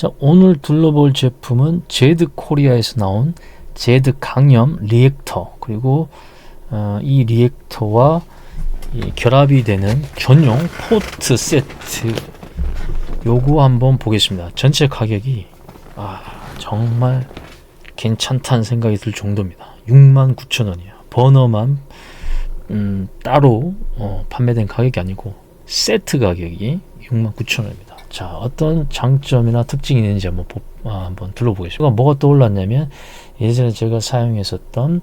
자, 오늘 둘러볼 제품은 제드 코리아에서 나온 제드 강염 리액터, 그리고 이 리액터와 이 결합이 되는 전용 포트 세트, 요거 한번 보겠습니다. 전체 가격이 정말 괜찮다는 생각이 들 정도입니다. 69,000원이에요. 버너만 따로 판매된 가격이 아니고 세트 가격이 69,000원입니다. 자, 어떤 장점이나 특징이 있는지 한번 둘러보겠습니다. 뭐가 떠올랐냐면, 예전에 제가 사용했었던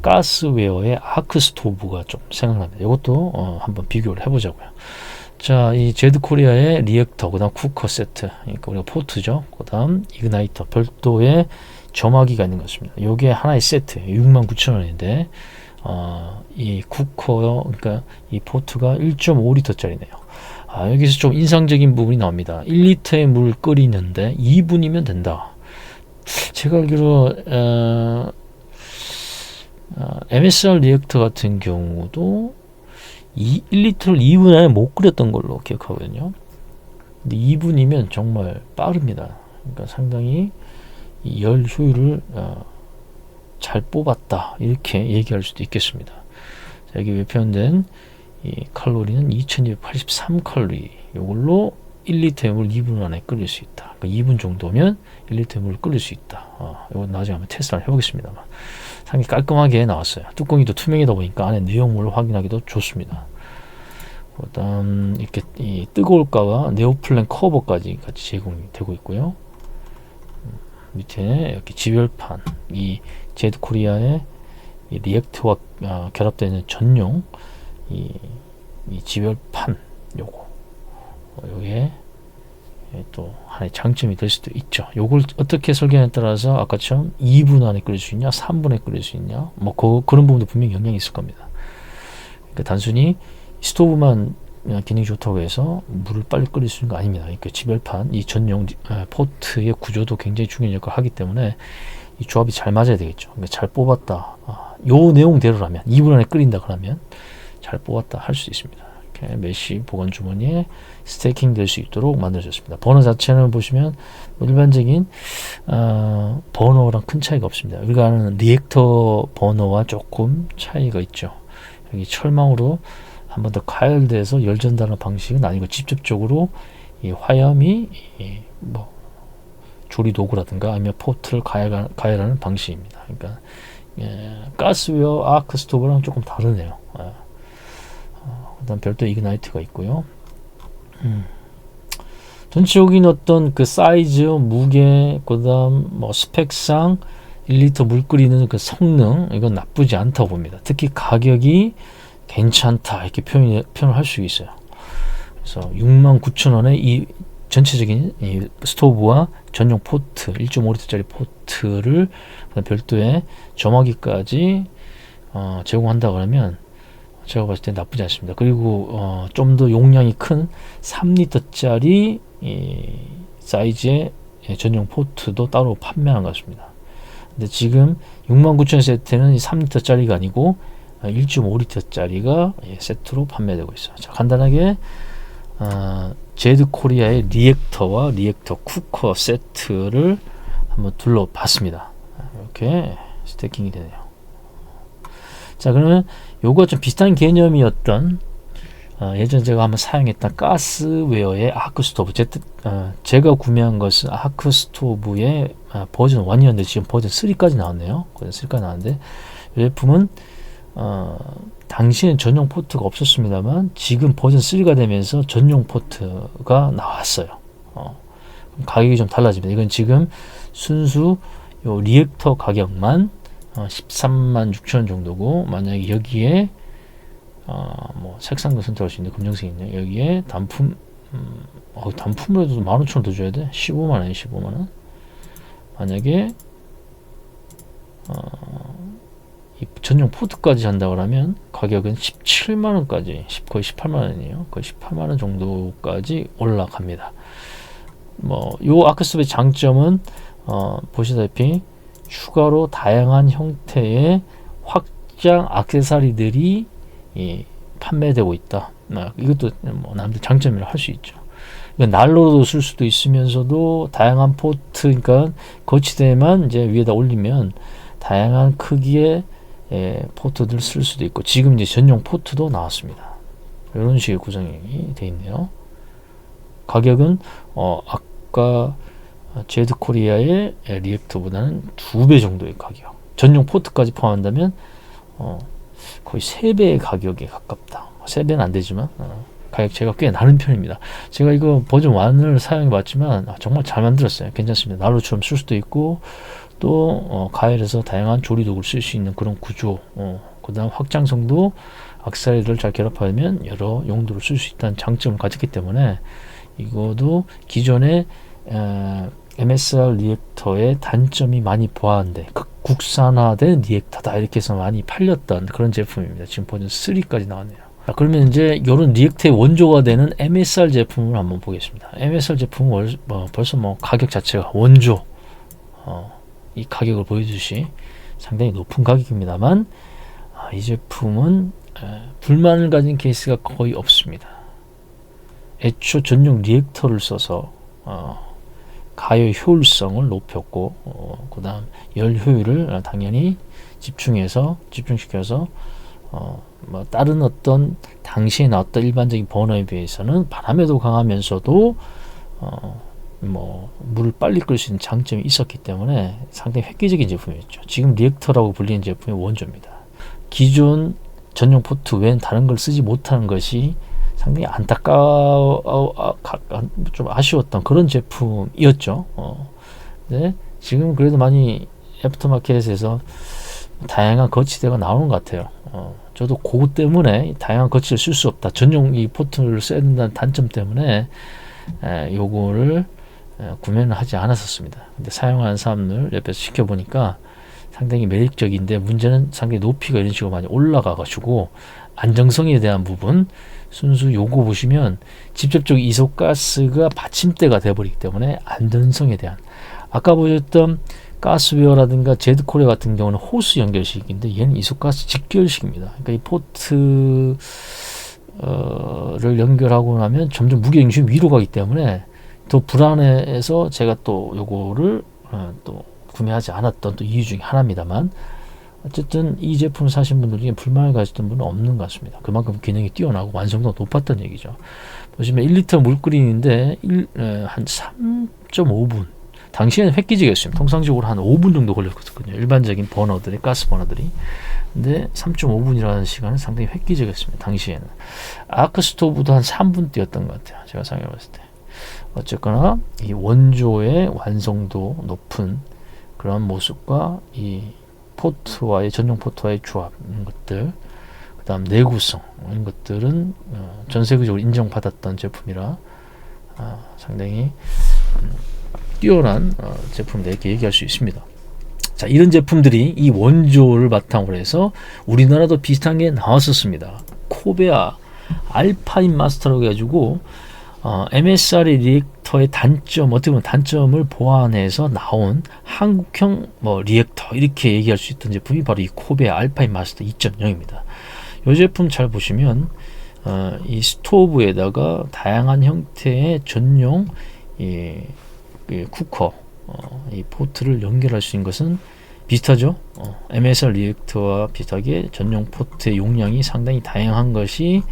가스웨어의 아크 스토브가 좀 생각납니다. 이것도 한번 비교를 해보자고요. 자, 이 제드 코리아의 리액터, 그 다음 쿠커 세트, 그러니까 우리가 포트죠. 그 다음 이그나이터, 별도의 점화기가 있는 것 같습니다. 요게 하나의 세트 69,000원인데 이 쿠커요, 그러니까 이 포트가 1.5L 짜리네요. 여기서 좀 인상적인 부분이 나옵니다. 1L의 물 끓이는데 2분이면 된다. 제가 알기로 MSR 리액터 같은 경우도 1L를 2분 안에 못 끓였던 걸로 기억하거든요. 근데 2분이면 정말 빠릅니다. 그러니까 상당히 이 열 효율을 잘 뽑았다, 이렇게 얘기할 수도 있겠습니다. 자, 여기 왜 표현된 이 칼로리는 2283 칼로리, 이걸로 1L의 물 2분 안에 끓일 수 있다. 그러니까 2분 정도면 1L의 물을 끓일 수 있다. 이건 나중에 한번 테스트를 해보겠습니다만, 상당히 깔끔하게 나왔어요. 뚜껑이도 투명이다 보니까 안에 내용물을 확인하기도 좋습니다. 그다음 이렇게 이 뜨거울까봐 네오플랜 커버까지 같이 제공이 되고 있고요. 밑에 이렇게 지별판, 이 제드 코리아의 이 리액트와 결합되는 전용 이 지별판, 요게 또 하나의 장점이 될 수도 있죠. 요걸 어떻게 설계하냐에 따라서 아까처럼 2분 안에 끓일 수 있냐, 3분에 끓일 수 있냐, 그런 부분도 분명히 영향이 있을 겁니다. 그러니까 단순히 스토브만 기능이 좋다고 해서 물을 빨리 끓일 수 있는 거 아닙니다. 그러니까 지별판, 이 전용 포트의 구조도 굉장히 중요한 역할을 하기 때문에 이 조합이 잘 맞아야 되겠죠. 그러니까 잘 뽑았다, 요 내용대로라면 2분 안에 끓인다 그러면 잘 뽑았다 할 수 있습니다. 이렇게 메쉬 보관 주머니에 스테이킹 될 수 있도록 만들어졌습니다. 버너 자체는 보시면 일반적인 버너랑 큰 차이가 없습니다. 우리가 아는 리액터 버너와 조금 차이가 있죠. 여기 철망으로 한 번 더 가열돼서 열 전달하는 방식은 아니고, 직접적으로 이 화염이 조리 도구라든가 아니면 포트를 가열하는 방식입니다. 그러니까 가스웨어 아크 스토브랑 조금 다르네요. 그다음 별도 이그나이트가 있고요. 전체적인 어떤 그 사이즈, 무게, 그다음 스펙상 1L 물 끓이는 그 성능, 이건 나쁘지 않다고 봅니다. 특히 가격이 괜찮다, 이렇게 표현을 할 수 있어요. 그래서 69,000원에 이 전체적인 이 스토브와 전용 포트, 1.5L짜리 포트를 별도의 점화기까지 제공한다 그러면 제가 봤을 때 나쁘지 않습니다. 그리고 좀 더 용량이 큰 3L짜리 사이즈의 전용 포트도 따로 판매하는 것 같습니다. 근데 지금 69,000원 세트는 3L짜리가 아니고 1.5L짜리가 세트로 판매되고 있어요. 자, 간단하게 제드 코리아의 리액터와 리액터 쿠커 세트를 한번 둘러봤습니다. 이렇게 스태킹이 되네요. 자, 그러면 요거 좀 비슷한 개념이었던 예전 제가 한번 사용했던 가스웨어의 아크 스토브, 제가 구매한 것은 아크 스토브의 버전 1이었는데 지금 버전 3까지 나왔네요. 버전 3까지 나왔는데, 이 제품은 당시엔 전용 포트가 없었습니다만 지금 버전 3가 되면서 전용 포트가 나왔어요. 가격이 좀 달라집니다. 이건 지금 순수 요 리액터 가격만 136,000원 정도고, 만약에 여기에 색상도 선택할 수 있는데 검정색이 있네요. 여기에 단품, 단품으로도 15,000원 더 줘야 돼. 15만원, 15만원. 만약에 이 전용 포트까지 한다고 하면 가격은 17만원까지, 거의 18만원이에요. 거의 18만원 정도까지 올라갑니다. 요 아크스톱의 장점은 보시다시피 추가로 다양한 형태의 확장 액세서리들이 판매되고 있다. 이것도 나름대로 장점이라 할 수 있죠. 난로도 쓸 수도 있으면서도 다양한 포트, 그러니까 거치대만 이제 위에다 올리면 다양한 크기의 포트들 쓸 수도 있고, 지금 이제 전용 포트도 나왔습니다. 이런 식의 구성이 되어 있네요. 가격은 아까 제드 코리아의 리액터보다는 2배 정도의 가격. 전용 포트까지 포함한다면 거의 3배의 가격에 가깝다. 3배는 안 되지만 가격 제가 꽤 나는 편입니다. 제가 이거 버전 1을 사용해 봤지만 정말 잘 만들었어요. 괜찮습니다. 난로처럼 쓸 수도 있고, 또 가열해서 다양한 조리 도구를 쓸 수 있는 그런 구조, 그 다음 확장성도 악세사리를 잘 결합하면 여러 용도로 쓸 수 있다는 장점을 가졌기 때문에 이거도 기존의 MSR 리액터의 단점이 많이 보완돼 국산화된 리액터다 이렇게 해서 많이 팔렸던 그런 제품입니다. 지금 버전 3까지 나왔네요. 자, 그러면 이제 이런 리액터의 원조가 되는 MSR 제품을 한번 보겠습니다. MSR 제품은 벌써 가격 자체가 원조 이 가격을 보여주시 상당히 높은 가격입니다만, 이 제품은 불만을 가진 케이스가 거의 없습니다. 애초 전용 리액터를 써서 가열 효율성을 높였고, 그 다음 열 효율을 당연히 집중시켜서 다른 어떤 당시에 나왔던 일반적인 버너에 비해서는 바람에도 강하면서도 물을 빨리 끌 수 있는 장점이 있었기 때문에 상당히 획기적인 제품이었죠. 지금 리액터라고 불리는 제품이 원조입니다. 기존 전용 포트 외엔 다른 걸 쓰지 못하는 것이 상당히 좀 아쉬웠던 그런 제품이었죠. 네, 지금 그래도 많이 애프터마켓에서 다양한 거치대가 나오는 것 같아요. 저도 그거 때문에 다양한 거치를 쓸 수 없다, 전용 이 포트를 써야 된다는 단점 때문에 요거를 구매는 하지 않았었습니다. 근데 사용하는 사람들 옆에서 시켜보니까 상당히 매력적인데, 문제는 상당히 높이가 이런 식으로 많이 올라가 가지고 안정성에 대한 부분, 순수 요거 보시면 직접적으로 이소가스가 받침대가 되어버리기 때문에 안전성에 대한, 아까 보셨던 가스웨어라든가 제드코리아 같은 경우는 호스 연결식인데 얘는 이소가스 직결식입니다. 그러니까 이 포트를 연결하고 나면 점점 무게 중심이 위로 가기 때문에 더 불안해서 제가 또 요거를 또 구매하지 않았던 또 이유 중에 하나입니다만, 어쨌든 이 제품을 사신 분들 중에 불만을 가졌던 분은 없는 것 같습니다. 그만큼 기능이 뛰어나고 완성도가 높았던 얘기죠. 보시면 1리터 물 끓이는데 한 3.5분, 당시에는 획기적이었습니다. 통상적으로 한 5분 정도 걸렸거든요, 일반적인 버너들이, 가스 버너들이. 근데 3.5분이라는 시간은 상당히 획기적이었습니다. 당시에는 아크 스토브도 한 3분 뛰었던 것 같아요, 제가 생각해 봤을 때. 어쨌거나 이 원조의 완성도 높은 그런 모습과 이 포트와의, 전용 포트와의 조합, 이런 것들, 그 다음 내구성, 이런 것들은 전 세계적으로 인정받았던 제품이라 상당히 뛰어난 제품이다 이렇게 얘기할 수 있습니다. 자, 이런 제품들이 이 원조를 바탕으로 해서 우리나라도 비슷한 게 나왔었습니다. 코베아 알파인 마스터라고 해가지고 MSR의 리액터의 단점, 어떻게 보면 단점을 보완해서 나온 한국형 리액터, 이렇게 얘기할 수 있던 제품이 바로 이 코베아 알파인 마스터 2.0입니다. 이 제품 잘 보시면 이 스토브에다가 다양한 형태의 전용 쿠커, 이 포트를 연결할 수 있는 것은 비슷하죠. MSR 리액터와 비슷하게 전용 포트의 용량이 상당히 다양한 것이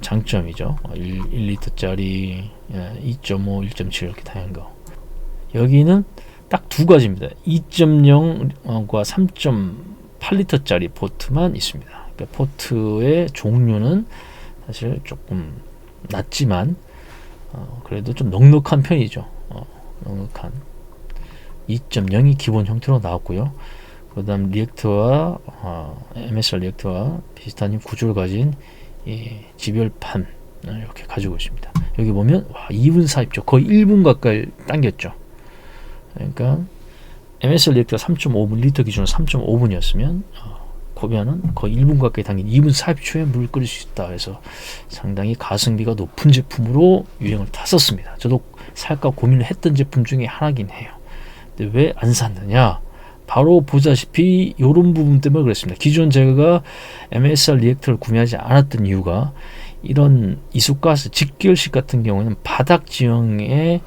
장점이죠. 1리터짜리 2.5, 1.7 이렇게 다양한 거. 여기는 딱 두 가지입니다. 2.0과 3.8리터짜리 포트만 있습니다. 그러니까 포트의 종류는 사실 조금 낮지만 그래도 좀 넉넉한 편이죠. 넉넉한 2.0이 기본 형태로 나왔고요. 그 다음 리액터와 MSR 리액터와 비슷한 구조를 가진 지별판 이렇게 가지고 있습니다. 여기 보면 2분 4입죠. 거의 1분 가까이 당겼죠. 그러니까 MSR 리액터가 3.5분, 리터 기준으로 3.5분이었으면 코베아는 거의 1분 가까이 당긴 2분 40초에 물을 끓일 수 있다. 그래서 상당히 가성비가 높은 제품으로 유행을 탔었습니다. 저도 살까 고민을 했던 제품 중에 하나긴 해요. 근데 왜 안 샀느냐? 바로 보다시피 이런 부분 때문에 그랬습니다. 기존 제가 MSR 리액터를 구매하지 않았던 이유가 이런 이수가스 직결식 같은 경우는 바닥 지형의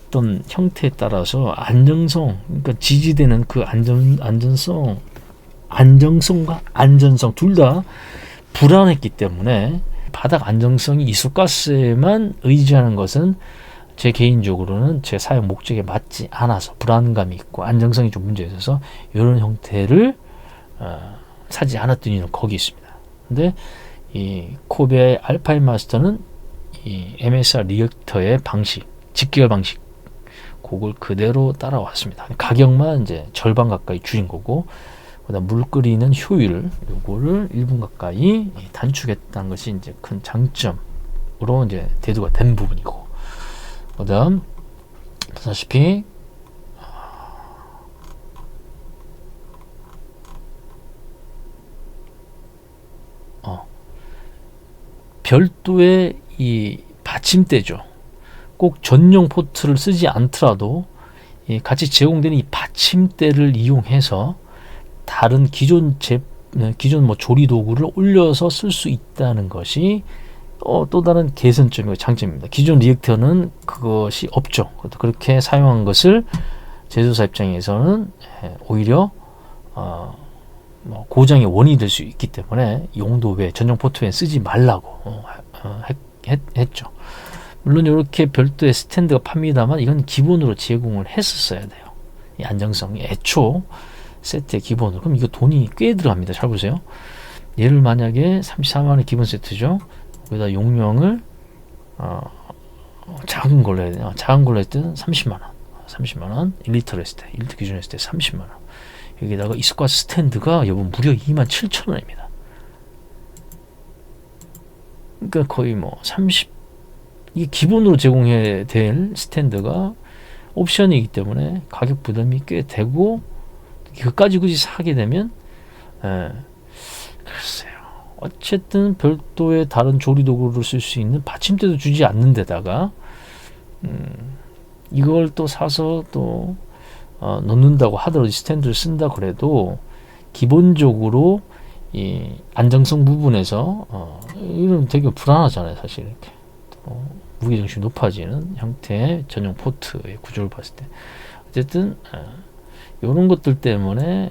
어떤 형태에 따라서 안정성, 그러니까 지지되는 그 안정성과 안전성 둘 다 불안했기 때문에 바닥 안정성이 이수가스에만 의지하는 것은 제 개인적으로는 제 사용 목적에 맞지 않아서 불안감이 있고 안정성이 좀 문제가 있어서 이런 형태를 사지 않았던 이유는 거기 있습니다. 근데 이 코베 알파인 마스터는 이 MSR 리액터의 방식, 직결 방식 그걸 그대로 따라왔습니다. 가격만 이제 절반 가까이 줄인 거고, 그다음 물 끓이는 효율 요거를 1분 가까이 단축했다는 것이 이제 큰 장점으로 이제 대두가 된 부분이고, 그다음 보다시피 별도의 이 받침대죠. 꼭 전용 포트를 쓰지 않더라도 같이 제공되는 이 받침대를 이용해서 다른 기존 뭐 조리 도구를 올려서 쓸 수 있다는 것이 또 다른 개선점이고 장점입니다. 기존 리액터는 그것이 없죠. 그렇게 사용한 것을 제조사 입장에서는 오히려 뭐 고장의 원인이 될 수 있기 때문에 용도 외 전용 포트 외에 쓰지 말라고 했죠. 물론 이렇게 별도의 스탠드가 팝니다만 이건 기본으로 제공을 했었어야 돼요. 이 안정성이 애초 세트의 기본으로. 그럼 이거 돈이 꽤 들어갑니다. 잘 보세요. 얘를 만약에 34만원 기본 세트죠. 여기다 용량을 작은 걸로 해야 돼요. 작은 걸로 했을 때 30만원 1리터로 했을 때 1리터 기준 했을 때 30만원. 여기다가 이스쿼트 스탠드가 여러분 무려 27,000원입니다. 그러니까 거의 뭐 30, 이게 기본으로 제공해야 될 스탠드가 옵션이기 때문에 가격 부담이 꽤 되고, 그까지 굳이 사게 되면 글쎄요. 어쨌든 별도의 다른 조리 도구를 쓸 수 있는 받침대도 주지 않는 데다가 이걸 또 사서 또 넣는다고 하더라도 스탠드를 쓴다 그래도 기본적으로 이 안정성 부분에서 이런 되게 불안하잖아요. 사실 이렇게 무게중심이 높아지는 형태의 전용 포트의 구조를 봤을 때 어쨌든 이런 것들 때문에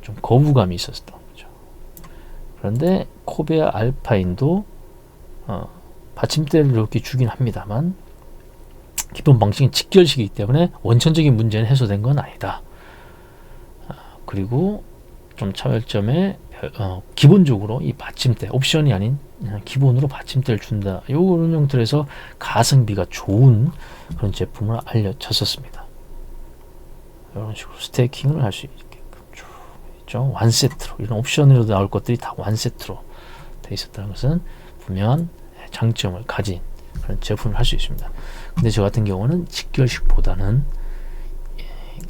좀 거부감이 있었던 거죠. 그런데 코베아 알파인도 받침대를 이렇게 주긴 합니다만 기본 방식은 직결식이기 때문에 원천적인 문제는 해소된 건 아니다. 그리고 좀 차별점에 기본적으로 이 받침대 옵션이 아닌 그냥 기본으로 받침대를 준다. 요런 형태에서 가성비가 좋은 그런 제품을 알려졌었습니다. 이런 식으로 스테이킹을 할 수 있게끔 쭉 있죠. 완세트로 이런 옵션으로 나올 것들이 다 완세트로 돼 있었다는 것은 분명한 장점을 가진 그런 제품을 할 수 있습니다. 근데 저 같은 경우는 직결식보다는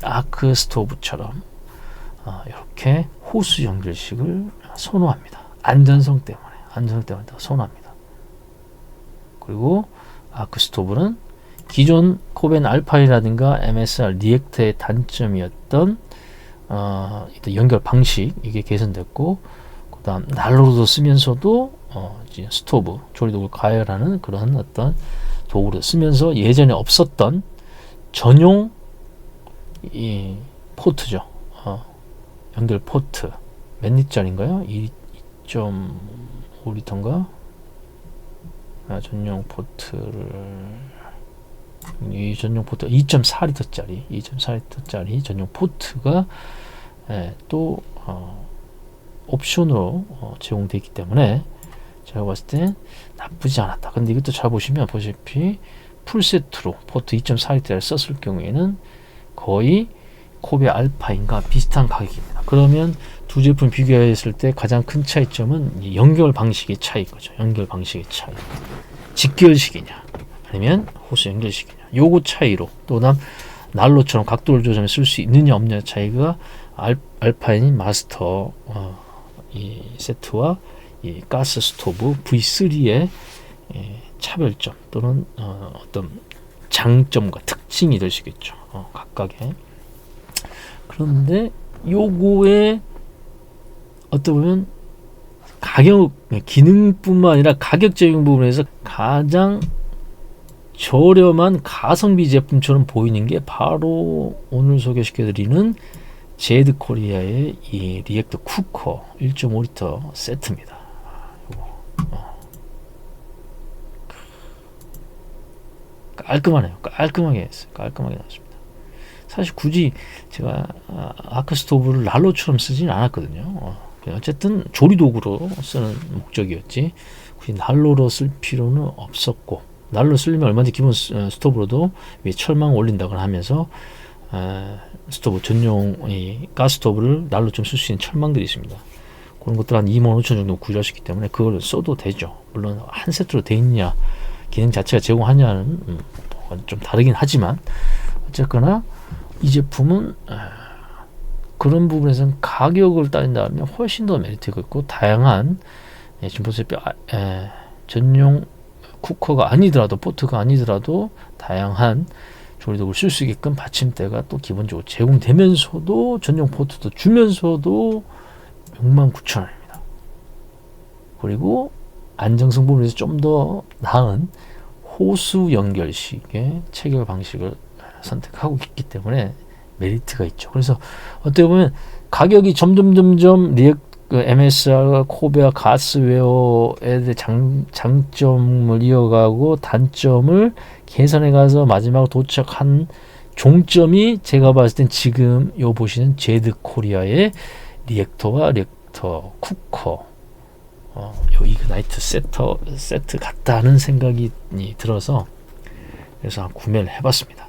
아크 스토브처럼 이렇게 호수 연결식을 선호합니다. 안전성 때문에 더 선호합니다. 그리고 아크 스토브는 기존 코벤 알파이라든가 MSR 리액터의 단점이었던 연결 방식 이게 개선됐고, 그다음 난로도 쓰면서도 스토브 조리도구를 가열하는 그런 어떤 도구를 쓰면서 예전에 없었던 전용 이 포트죠. 연결 포트 몇 리터인가요? 2.5리터인가? 전용 포트를 이 전용 포트 2.4리터짜리 전용 포트가 또 옵션으로 제공되어 있기 때문에 제가 봤을 때 나쁘지 않았다. 근데 이것도 잘 보시면 보시다시피 풀세트로 포트 2.4리터를 썼을 경우에는 거의 코베 알파인과 비슷한 가격입니다. 그러면 두 제품 비교했을 때 가장 큰 차이점은 연결 방식의 차이인 거죠. 연결 방식의 차이. 직결식이냐 아니면 호수 연결식이냐 요거 차이로, 또 다음 난로처럼 각도를 조정해 쓸 수 있느냐 없느냐 차이가 알파인 마스터 이 세트와 이 가스 스토브 V3의 차별점 또는 어떤 장점과 특징이 될 수 있겠죠. 각각의. 그런데 요거에 어떻게 보면 가격 기능뿐만 아니라 가격적인 부분에서 가장 저렴한 가성비 제품처럼 보이는 게 바로 오늘 소개시켜드리는 제드 코리아의 이 리액터 쿠커 1.5리터 세트입니다. 깔끔하네요. 깔끔하게 했어요. 깔끔하게 나왔습니다. 사실 굳이 제가 아크 스토브를 난로처럼 쓰진 않았거든요. 어쨌든 조리도구로 쓰는 목적이었지 굳이 난로로 쓸 필요는 없었고, 난로 쓰려면 얼마든지 기본 스토브로도 위에 철망 올린다거나 하면서 스토브 전용 가스스토브를 난로 좀 쓸 수 있는 철망들이 있습니다. 그런 것들 한 25,000원 정도 구입할 수 있기 때문에 그걸 써도 되죠. 물론 한 세트로 돼 있냐, 기능 자체가 제공하냐는 좀 다르긴 하지만, 어쨌거나 이 제품은 그런 부분에서는 가격을 따진다면 훨씬 더 메리트가 있고, 다양한 지금 보세요, 전용 쿠커가 아니더라도, 포트가 아니더라도 다양한 조리도구를 쓸 수 있게끔 받침대가 또 기본적으로 제공되면서도 전용 포트도 주면서도 69,000원입니다. 그리고 안정성 부분에서 좀 더 나은 호수 연결식의 체결 방식을 선택하고 있기 때문에 메리트가 있죠. 그래서 어떻게 보면 가격이 점점 MSR과 코베와 가스웨어에 대해 장점을 이어가고 단점을 개선해 가서 마지막으로 도착한 종점이 제가 봤을 땐 지금 요 보시는 제드 코리아의 리액터와 리액터 쿠커 요 이그나이트 세트 같다는 생각이 들어서 그래서 구매를 해봤습니다.